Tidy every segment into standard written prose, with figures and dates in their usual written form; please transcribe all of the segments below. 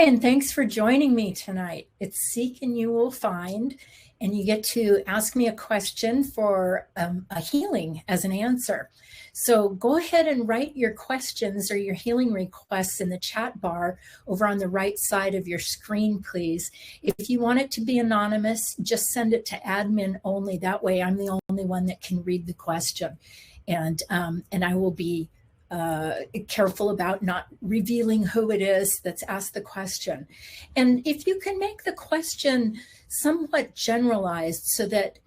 and thanks for joining me tonight. It's Seek and You Will Find, and you get to ask me a question for a healing as an answer. So go ahead and write your questions or your healing requests in the chat bar over on the right side of your screen, please. If you want it to be anonymous, just send it to admin only. That way I'm the only one that can read the question. And I will be careful about not revealing who it is that's asked the question. And if you can make the question somewhat generalized so that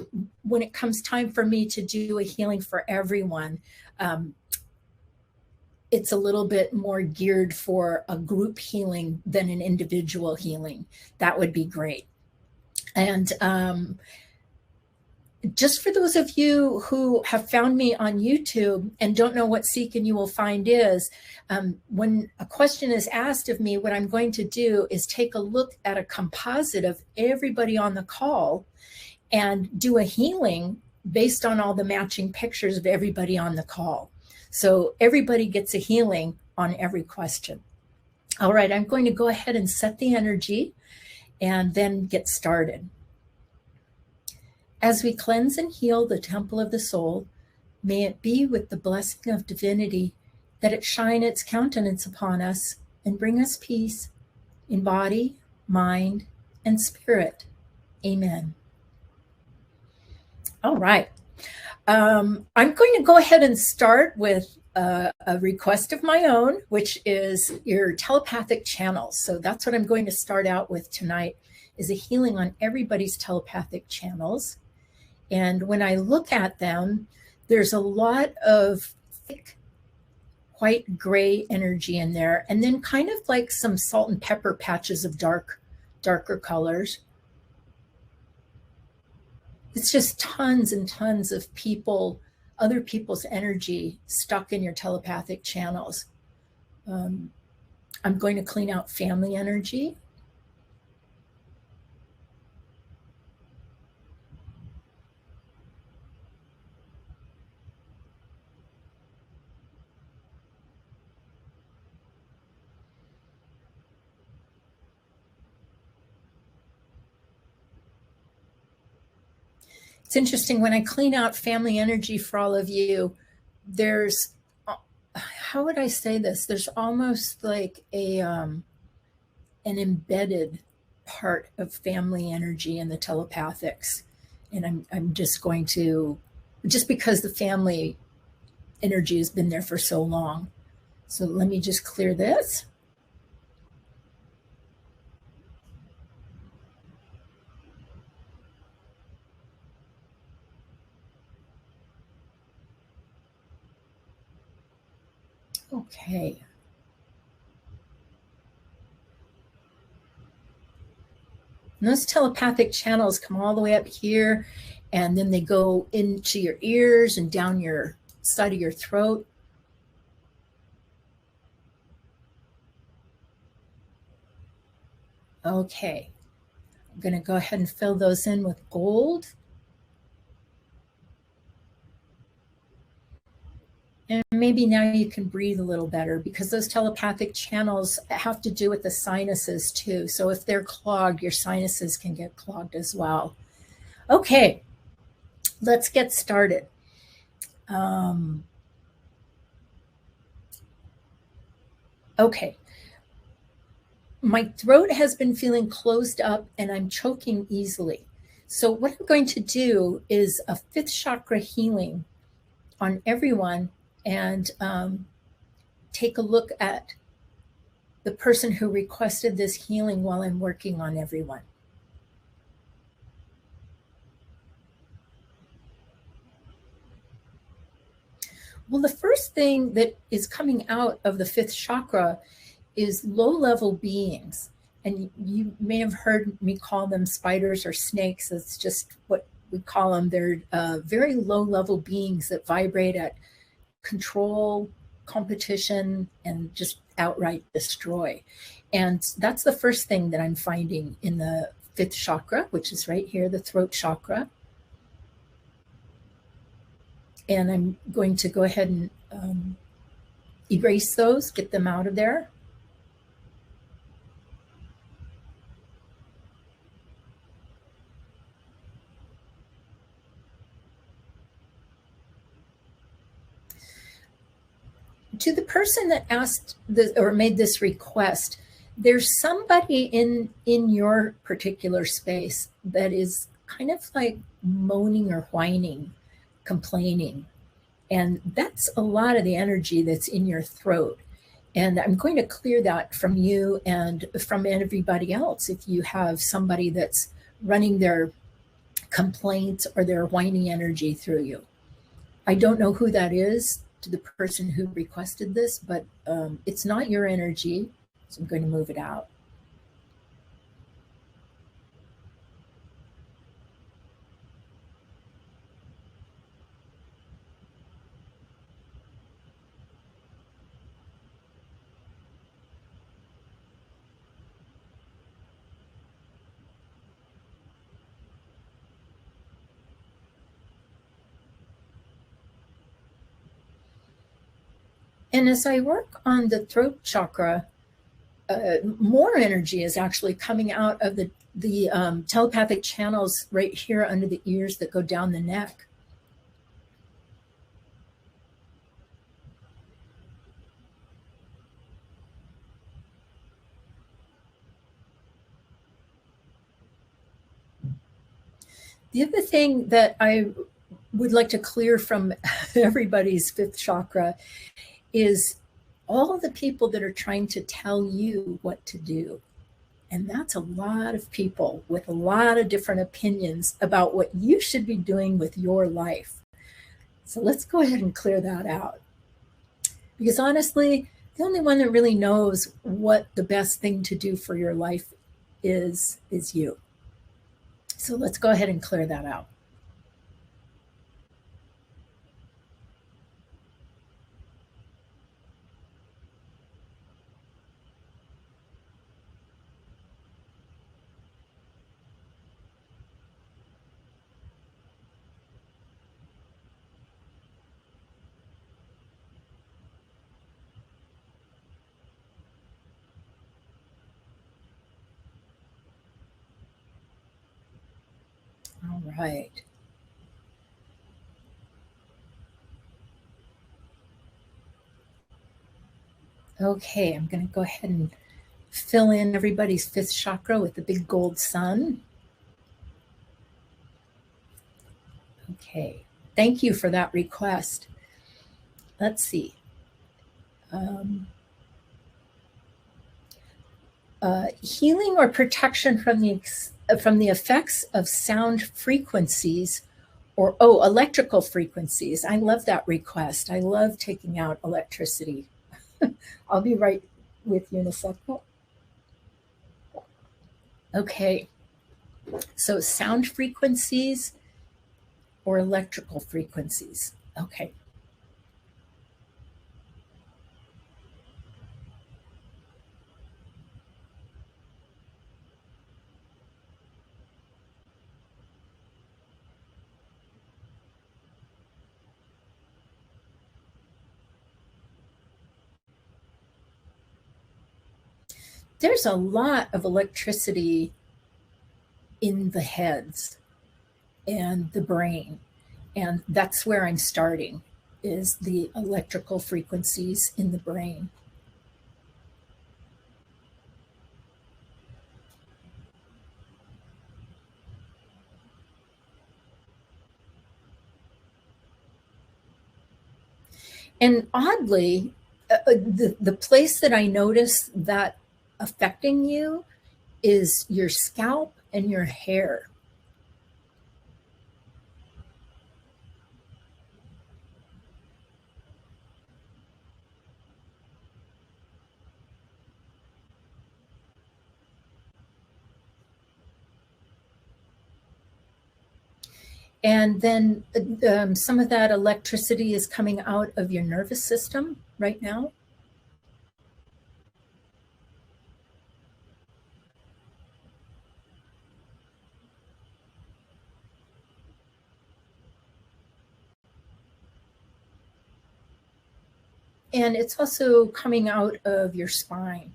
when it comes time for me to do a healing for everyone, it's a little bit more geared for a group healing than an individual healing, that would be great. And just for those of you who have found me on YouTube and don't know what Seek and You Will Find is, when a question is asked of me, what I'm going to do is take a look at a composite of everybody on the call and do a healing based on all the matching pictures of everybody on the call. So everybody gets a healing on every question. All right, I'm going to go ahead and set the energy and then get started. As we cleanse and heal the temple of the soul, may it be with the blessing of divinity that it shine its countenance upon us and bring us peace in body, mind, and spirit. Amen. All right. I'm going to go ahead and start with a request of my own, which is your telepathic channels. So that's what I'm going to start out with tonight, is a healing on everybody's telepathic channels. And when I look at them, there's a lot of thick white gray energy in there, and then kind of like some salt and pepper patches of darker colors. It's just tons and tons of other people's energy stuck in your telepathic channels. I'm going to clean out family energy. It's interesting, when I clean out family energy for all of you, there's, how would I say this? There's almost like an embedded part of family energy in the telepathics. And I'm just going to, just because the family energy has been there for so long. So let me just clear this. Okay. And those telepathic channels come all the way up here, and then they go into your ears and down your side of your throat. Okay. I'm going to go ahead and fill those in with gold. And maybe now you can breathe a little better, because those telepathic channels have to do with the sinuses too. So if they're clogged, your sinuses can get clogged as well. Okay, let's get started. Okay. My throat has been feeling closed up and I'm choking easily. So what I'm going to do is a 5th chakra healing on everyone, and take a look at the person who requested this healing while I'm working on everyone. Well, the first thing that is coming out of the 5th chakra is low-level beings. And you may have heard me call them spiders or snakes. That's just what we call them. They're very low-level beings that vibrate at control, competition, and just outright destroy. And that's the first thing that I'm finding in the 5th chakra, which is right here, the throat chakra. And I'm going to go ahead and erase those, get them out of there. to the person that asked this or made this request, there's somebody in your particular space that is kind of like moaning or whining, complaining. And that's a lot of the energy that's in your throat. And I'm going to clear that from you and from everybody else. If you have somebody that's running their complaints or their whiny energy through you, I don't know who that is to the person who requested this, but it's not your energy. So I'm going to move it out. And as I work on the throat chakra, more energy is actually coming out of the telepathic channels right here under the ears that go down the neck. The other thing that I would like to clear from everybody's fifth chakra is all of the people that are trying to tell you what to do. And that's a lot of people with a lot of different opinions about what you should be doing with your life. So let's go ahead and clear that out. Because honestly, the only one that really knows what the best thing to do for your life is you. So let's go ahead and clear that out. All right. Okay, I'm going to go ahead and fill in everybody's fifth chakra with the big gold sun. Okay, thank you for that request. Let's see. Healing or protection from the effects of sound frequencies or electrical frequencies. I love that request. I love taking out electricity. I'll be right with you in a second. Okay, so sound frequencies or electrical frequencies. Okay. There's a lot of electricity in the heads and the brain. And that's where I'm starting, is the electrical frequencies in the brain. And oddly, the place that I notice that affecting you is your scalp and your hair. And then some of that electricity is coming out of your nervous system right now. And it's also coming out of your spine.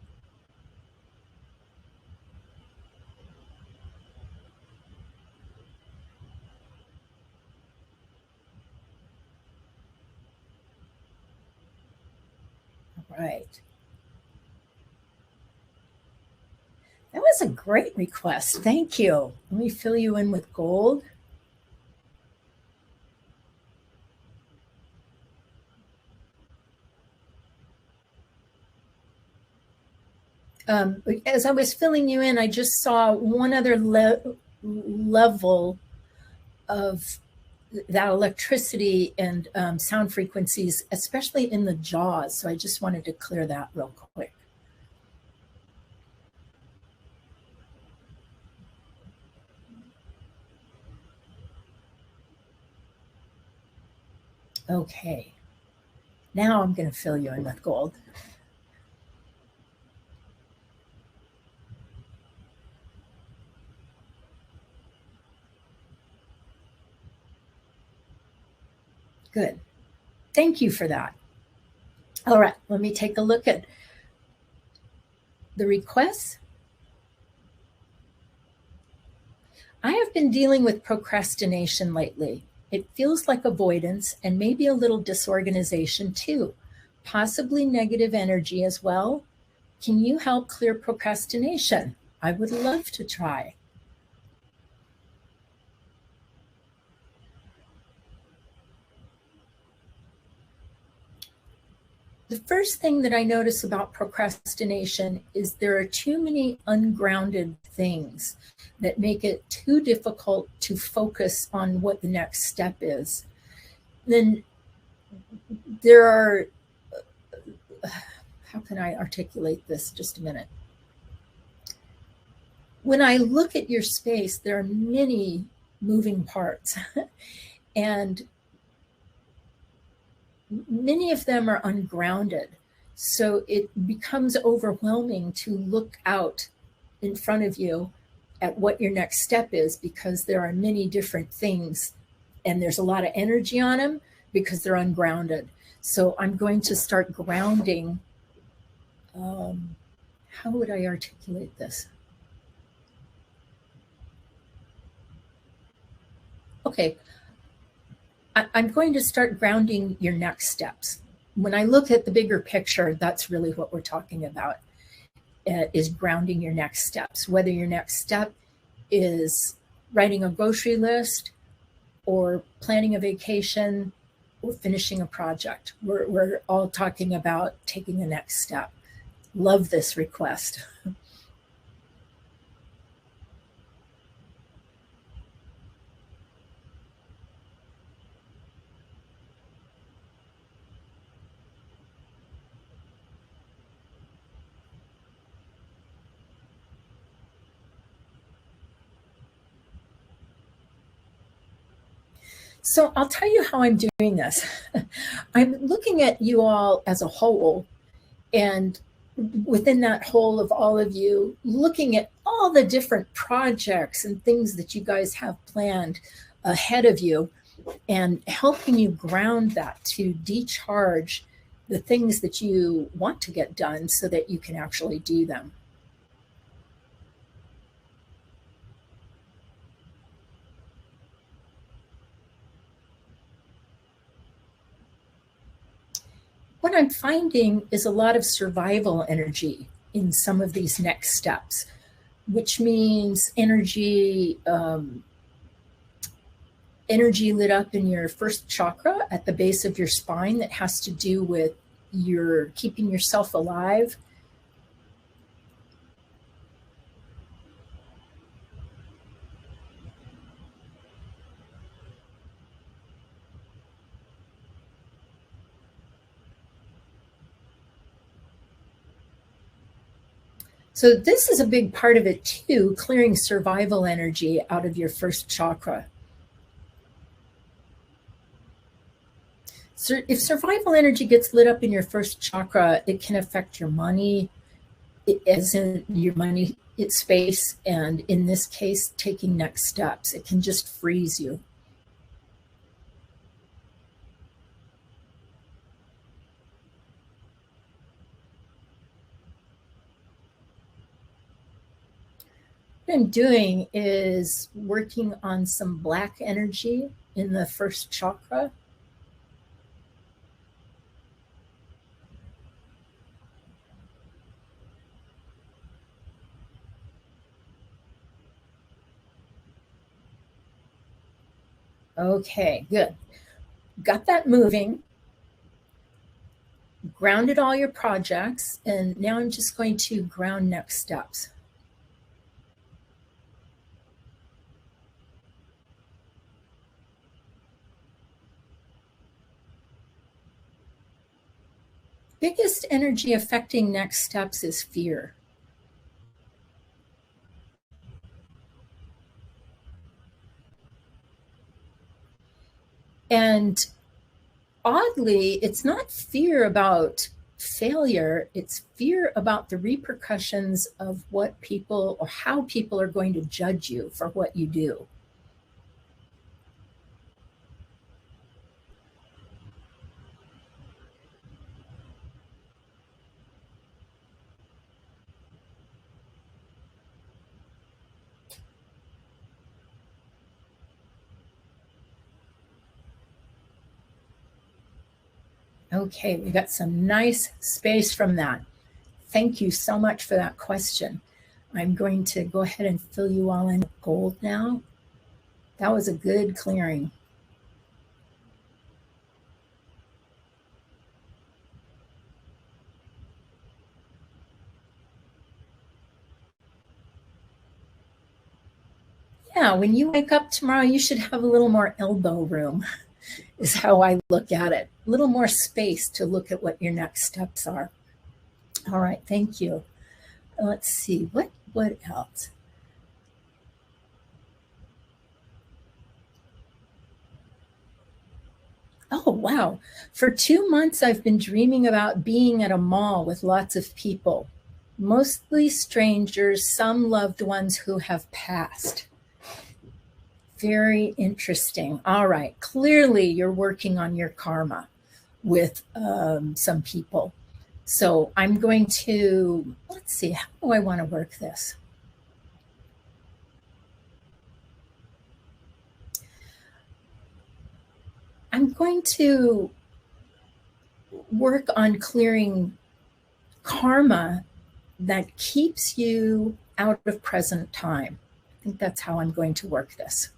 Right. That was a great request. Thank you. Let me fill you in with gold. As I was filling you in, I just saw one other level of that electricity and sound frequencies, especially in the jaws. So I just wanted to clear that real quick. Okay. Now I'm going to fill you in with gold. Good. Thank you for that. All right, let me take a look at the requests. I have been dealing with procrastination lately. It feels like avoidance and maybe a little disorganization too, possibly negative energy as well. Can you help clear procrastination? I would love to try. The first thing that I notice about procrastination is there are too many ungrounded things that make it too difficult to focus on what the next step is. Then there are, how can I articulate this? Just a minute. When I look at your space, there are many moving parts, and many of them are ungrounded. So it becomes overwhelming to look out in front of you at what your next step is, because there are many different things and there's a lot of energy on them because they're ungrounded. So I'm going to start grounding. How would I articulate this? Okay, I'm going to start grounding your next steps. When I look at the bigger picture, that's really what we're talking about, is grounding your next steps. Whether your next step is writing a grocery list or planning a vacation or finishing a project, we're all talking about taking the next step. Love this request. So I'll tell you how I'm doing this. I'm looking at you all as a whole, and within that whole of all of you, looking at all the different projects and things that you guys have planned ahead of you, and helping you ground that to decharge the things that you want to get done so that you can actually do them. What I'm finding is a lot of survival energy in some of these next steps, which means energy lit up in your first chakra at the base of your spine that has to do with your keeping yourself alive. So this is a big part of it too, clearing survival energy out of your first chakra. So if survival energy gets lit up in your first chakra, it can affect your money, as in your money space, and in this case, taking next steps. It can just freeze you. What I'm doing is working on some black energy in the first chakra. Okay, good. Got that moving, grounded all your projects, and now I'm just going to ground next steps. Biggest energy affecting next steps is fear. And oddly, it's not fear about failure, it's fear about the repercussions of what people or how people are going to judge you for what you do. Okay, we got some nice space from that. Thank you so much for that question. I'm going to go ahead and fill you all in with gold now. That was a good clearing. Yeah, when you wake up tomorrow, you should have a little more elbow room, is how I look at it. A little more space to look at what your next steps are. All right, thank you. Let's see, what else? Oh, wow. For 2 months, I've been dreaming about being at a mall with lots of people, mostly strangers, some loved ones who have passed. Very interesting. All right. Clearly, you're working on your karma with some people. So I'm going to, let's see, how do I want to work this? I'm going to work on clearing karma that keeps you out of present time. I think that's how I'm going to work this.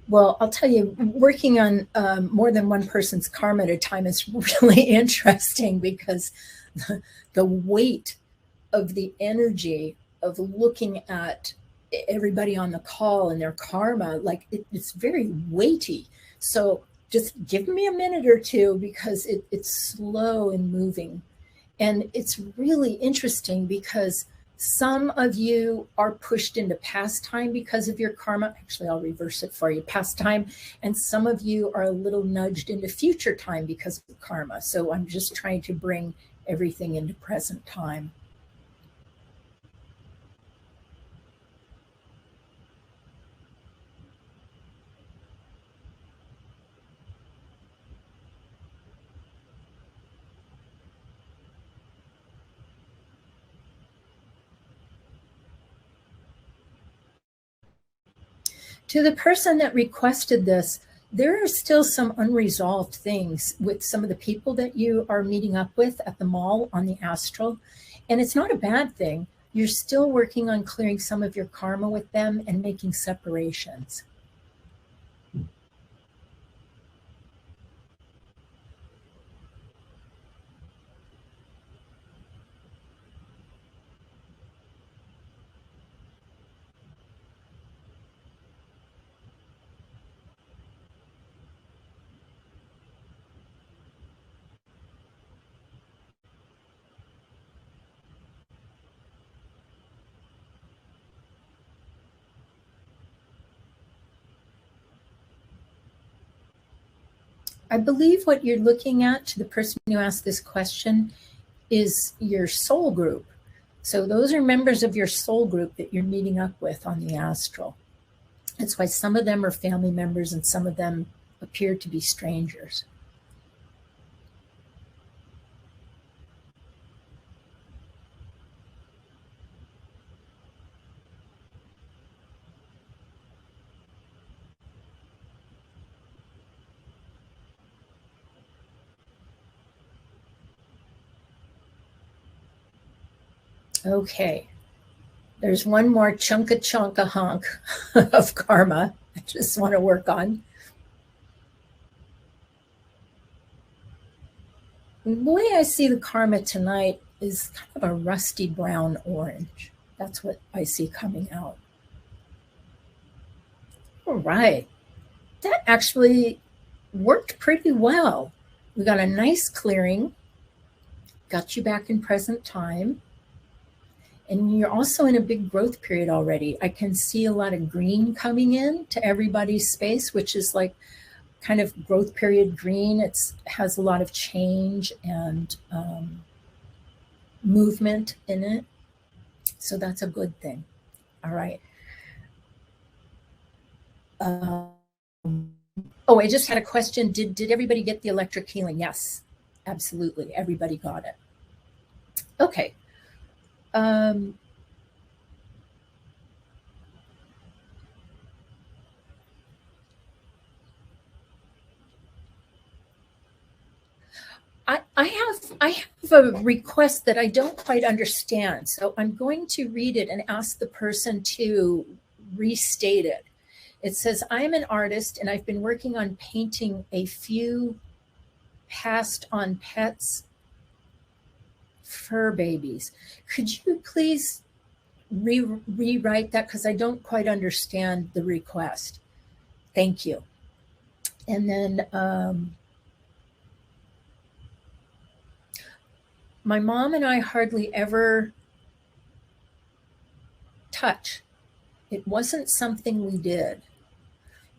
Well, I'll tell you, working on more than one person's karma at a time is really interesting because the weight of the energy of looking at everybody on the call and their karma, like it's very weighty. So just give me a minute or two because it's slow and moving. And it's really interesting because some of you are pushed into past time because of your karma. Actually, I'll reverse it for you, past time. And some of you are a little nudged into future time because of karma. So I'm just trying to bring everything into present time. To the person that requested this, there are still some unresolved things with some of the people that you are meeting up with at the mall on the astral. And it's not a bad thing. You're still working on clearing some of your karma with them and making separations. I believe what you're looking at to the person who asked this question is your soul group. So those are members of your soul group that you're meeting up with on the astral. That's why some of them are family members and some of them appear to be strangers. Okay. There's one more chunka hunk of karma I just want to work on. The way I see the karma tonight is kind of a rusty brown orange. That's what I see coming out. All right. That actually worked pretty well. We got a nice clearing, got you back in present time, and you're also in a big growth period already. I can see a lot of green coming in to everybody's space, which is like kind of growth period green. It has a lot of change and movement in it. So that's a good thing. All right. Oh, I just had a question. Did everybody get the electric healing? Yes, absolutely. Everybody got it. Okay. Um, I have a request that I don't quite understand. So I'm going to read it and ask the person to restate it. It says, I am an artist and I've been working on painting a few passed on pets fur babies. Could you please rewrite that? Because I don't quite understand the request. Thank you. And then my mom and I hardly ever touch. It wasn't something we did.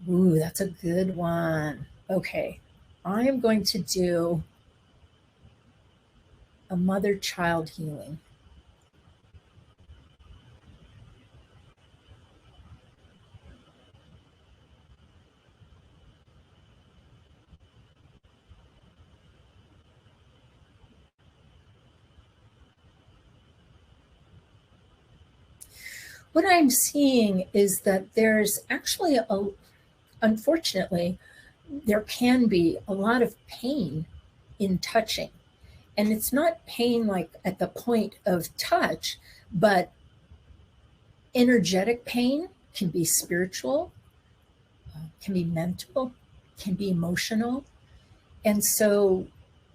Ooh, that's a good one. Okay. I am going to do a mother child healing. What I'm seeing is that there's actually unfortunately, there can be a lot of pain in touching. And it's not pain like at the point of touch, but energetic pain can be spiritual, can be mental, can be emotional. And so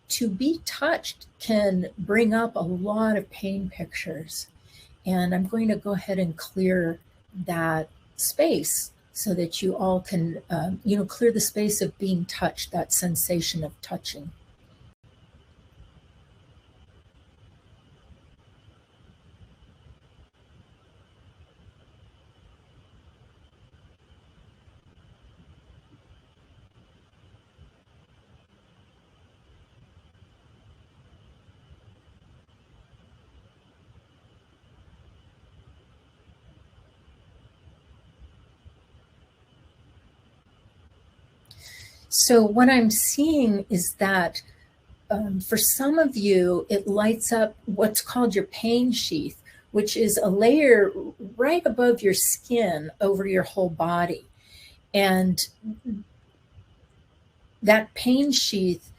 to be touched can bring up a lot of pain pictures. And I'm going to go ahead and clear that space so that you all can, clear the space of being touched, that sensation of touching. So, what I'm seeing is that for some of you, it lights up what's called your pain sheath, which is a layer right above your skin over your whole body. And that pain sheath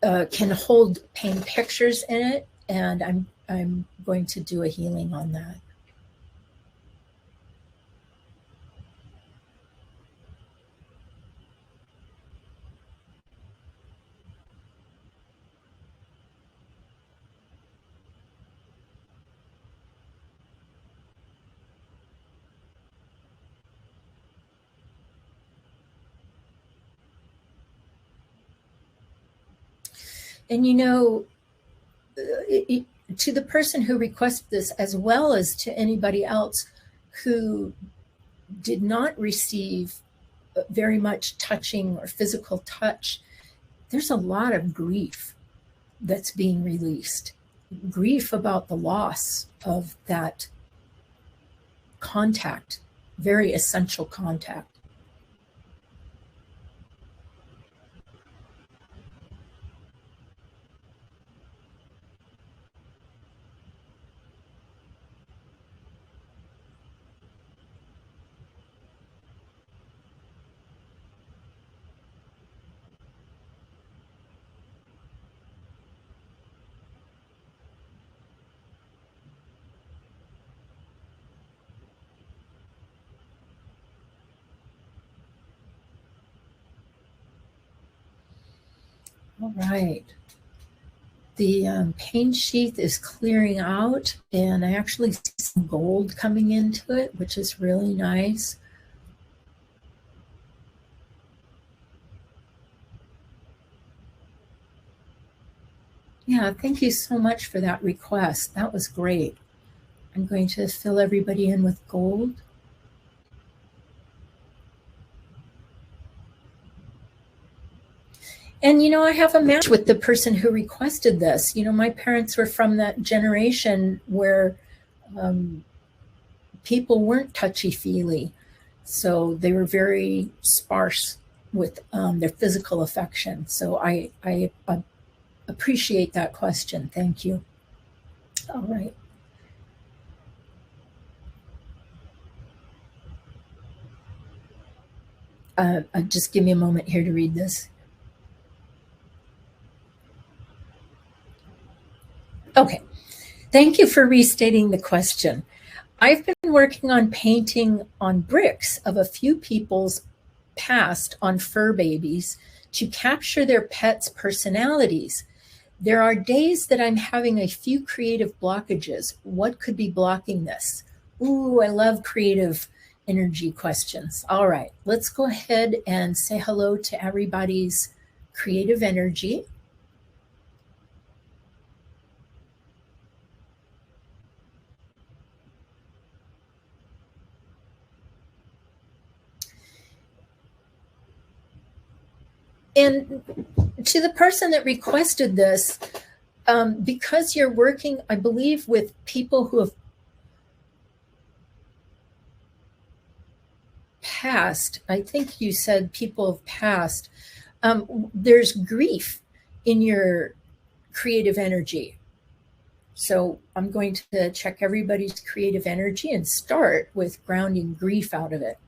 can hold pain pictures in it. And I'm going to do a healing on that. And to the person who requested this, as well as to anybody else who did not receive very much touching or physical touch, there's a lot of grief that's being released. Grief about the loss of that contact, very essential contact. All right. The paint sheath is clearing out, and I actually see some gold coming into it, which is really nice. Yeah, thank you so much for that request. That was great. I'm going to fill everybody in with gold. And, I have a match with the person who requested this. My parents were from that generation where um, people weren't touchy-feely. So they were very sparse with their physical affection. So I appreciate that question. Thank you. All right. Just give me a moment here to read this. Okay. Thank you for restating the question. I've been working on painting on bricks of a few people's past on fur babies to capture their pets' personalities. There are days that I'm having a few creative blockages. What could be blocking this? Ooh, I love creative energy questions. All right, let's go ahead and say hello to everybody's creative energy. And to the person that requested this, because you're working, I believe, with people who have passed, I think you said people have passed, there's grief in your creative energy. So I'm going to check everybody's creative energy and start with grounding grief out of it.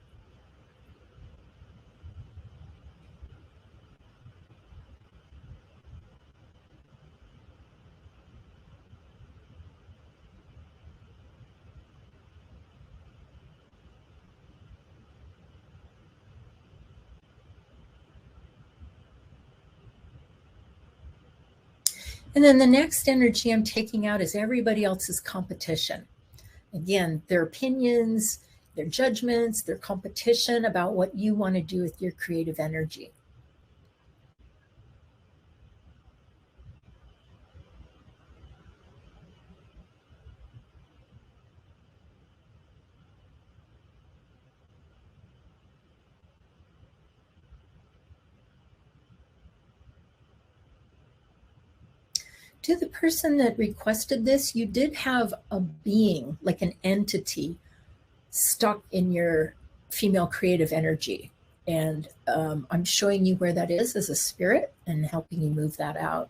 And then the next energy I'm taking out is everybody else's competition. Again, their opinions, their judgments, their competition about what you want to do with your creative energy. To the person that requested this, you did have a being, like an entity, stuck in your female creative energy. And I'm showing you where that is as a spirit and helping you move that out.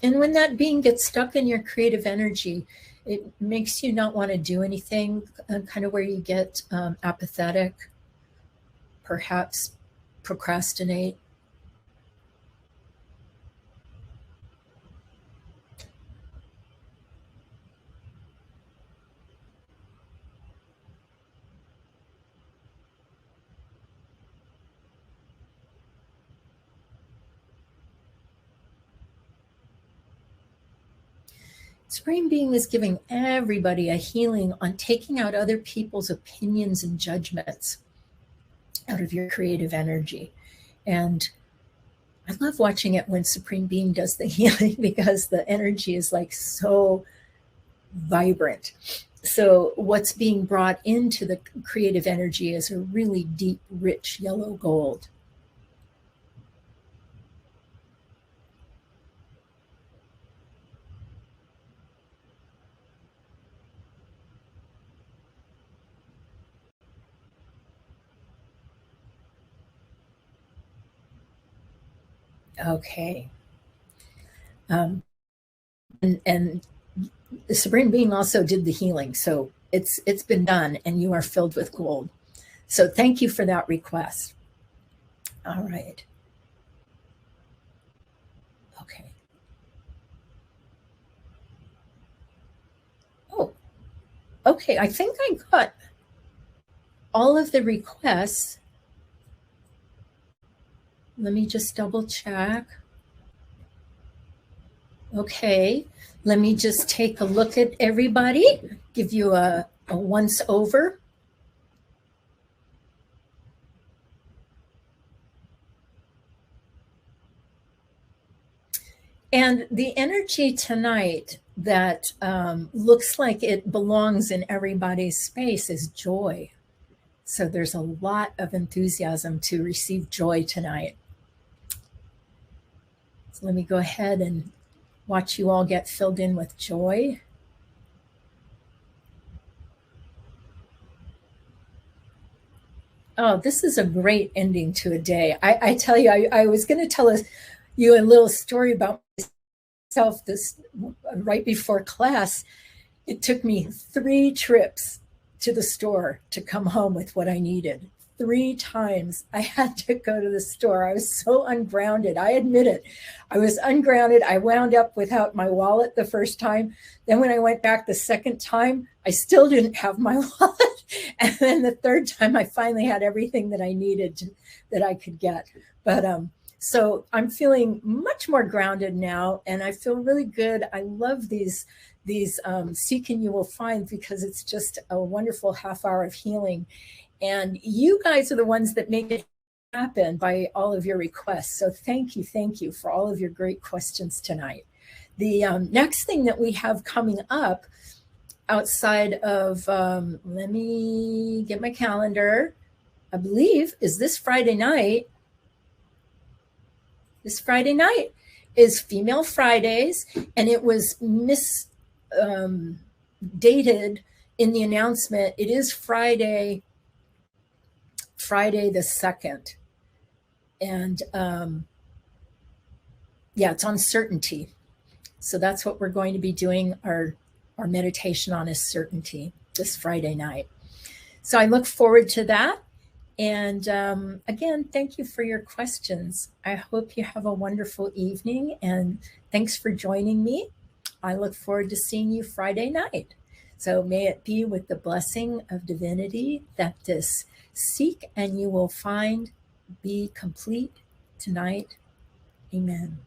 And when that being gets stuck in your creative energy, it makes you not want to do anything, kind of where you get apathetic, perhaps procrastinate. Supreme Being is giving everybody a healing on taking out other people's opinions and judgments out of your creative energy. And I love watching it when Supreme Being does the healing because the energy is like so vibrant. So, what's being brought into the creative energy is a really deep, rich yellow gold. Okay. And the Supreme Being also did the healing. So, it's been done and you are filled with gold. So, thank you for that request. All right. Okay. Okay, I think I got all of the requests. Let me just double check. Okay, let me just take a look at everybody, give you a once over. And the energy tonight that looks like it belongs in everybody's space is joy. So there's a lot of enthusiasm to receive joy tonight. So let me go ahead and watch you all get filled in with joy. Oh, this is a great ending to a day. I tell you, I was going to tell you a little story about myself this right before class. It took me 3 trips to the store to come home with what I needed. 3 times I had to go to the store. I was so ungrounded. I admit it. I was ungrounded. I wound up without my wallet the first time. Then when I went back the second time, I still didn't have my wallet. And then the third time, I finally had everything that I needed that I could get. But so I'm feeling much more grounded now, and I feel really good. I love these seek and you will find, because it's just a wonderful half hour of healing. And you guys are the ones that make it happen by all of your requests. So thank you for all of your great questions tonight. The next thing that we have coming up outside of, let me get my calendar, I believe is this Friday night. This Friday night is Female Fridays, and it was dated in the announcement. It is Friday the 2nd. And yeah, it's on certainty. So that's what we're going to be doing. Our meditation on is certainty this Friday night. So I look forward to that. And again, thank you for your questions. I hope you have a wonderful evening, and thanks for joining me. I look forward to seeing you Friday night. So may it be with the blessing of divinity that this seek and you will find be complete tonight. Amen.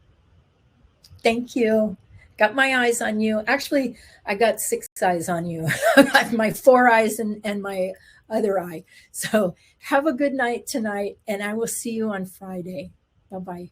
Thank you. Got my eyes on you. Actually, I got 6 eyes on you. My 4 eyes and my other eye. So have a good night tonight, and I will see you on Friday. Bye-bye.